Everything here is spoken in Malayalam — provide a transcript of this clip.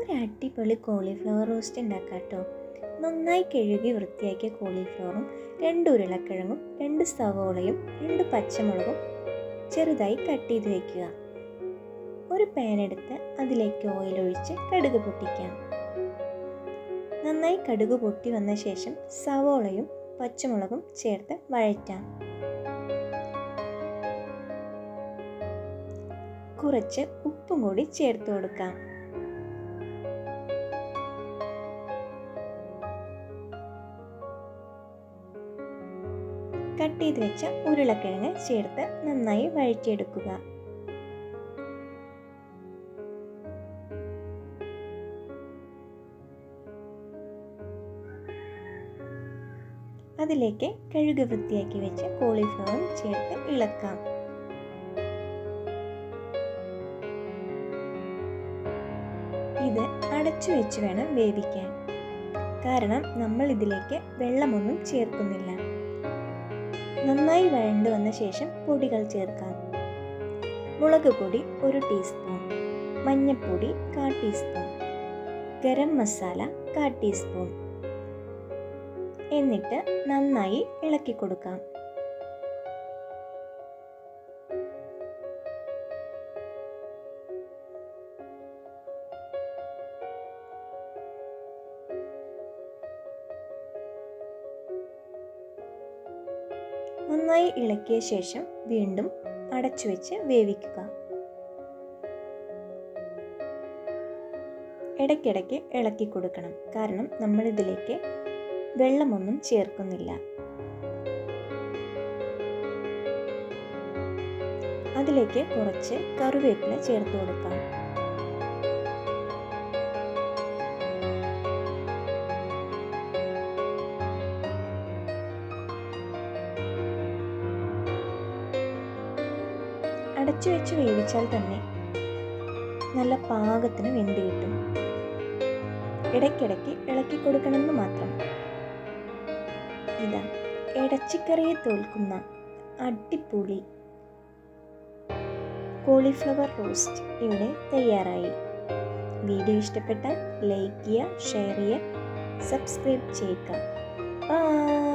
ഒരു അടിപൊളി കോളിഫ്ലവർ റോസ്റ്റ് ഉണ്ടാക്കാം കേട്ടോ. നന്നായി കഴുകി വൃത്തിയാക്കിയ കോളിഫ്ലവറും 2 ഉരുളക്കിഴങ്ങും 2 സവോളയും 2 പച്ചമുളകും ചെറുതായി കട്ട് ചെയ്ത് വയ്ക്കുക. ഒരു പാൻ എടുത്ത് അതിലേക്ക് ഓയിൽ ഒഴിച്ച് കടുക് പൊട്ടിക്കാം. നന്നായി കടുക് പൊട്ടി വന്ന ശേഷം സവോളയും പച്ചമുളകും ചേർത്ത് വഴറ്റാം. കുറച്ച് ഉപ്പും കൂടി ചേർത്ത് കൊടുക്കാം. കട്ട് ചെയ്ത് വെച്ച ഉരുളക്കിഴങ്ങ് ചേർത്ത് നന്നായി വഴറ്റിയെടുക്കുക. അതിലേക്ക് കഴുകി വൃത്തിയാക്കി വെച്ച കോളിഫ്ലവർ ചേർത്ത് ഇളക്കാം. ഇത് അടച്ചു വെച്ച് വേണം വേവിക്കാൻ, കാരണം നമ്മൾ ഇതിലേക്ക് വെള്ളമൊന്നും ചേർക്കുന്നില്ല. നന്നായി വഴണ്ടു വന്ന ശേഷം പൊടികൾ ചേർക്കാം. മുളക് പൊടി 1 ടീസ്പൂൺ, മഞ്ഞൾപ്പൊടി 1/4 ടീസ്പൂൺ, ഗരം മസാല 1/4 ടീസ്പൂൺ. എന്നിട്ട് നന്നായി ഇളക്കി കൊടുക്കാം. നന്നായി ഇളക്കിയ ശേഷം വീണ്ടും അടച്ചു വെച്ച് വേവിക്കുക. ഇടയ്ക്കിടയ്ക്ക് ഇളക്കി കൊടുക്കണം, കാരണം നമ്മൾ ഇതിലേക്ക് വെള്ളമൊന്നും ചേർക്കുന്നില്ല. അതിലേക്ക് കുറച്ച് കറിവേപ്പില ചേർത്ത് കൊടുക്കാം. അടച്ചു വെച്ച് വേവിച്ചാൽ തന്നെ നല്ല പാകത്തിന് വെന്ത് കിട്ടും. ഇടയ്ക്കിടയ്ക്ക് ഇളക്കി കൊടുക്കണമെന്ന് മാത്രം. ഇതാ ഇറച്ചിക്കറിയെ തോൽക്കുന്ന അടിപൊളി കോളിഫ്ലവർ റോസ്റ്റ് ഇവിടെ തയ്യാറായി. വീഡിയോ ഇഷ്ടപ്പെട്ടാൽ ലൈക്ക് ചെയ്യുക, ഷെയർ ചെയ്യുക, സബ്സ്ക്രൈബ് ചെയ്യുക. ബൈ.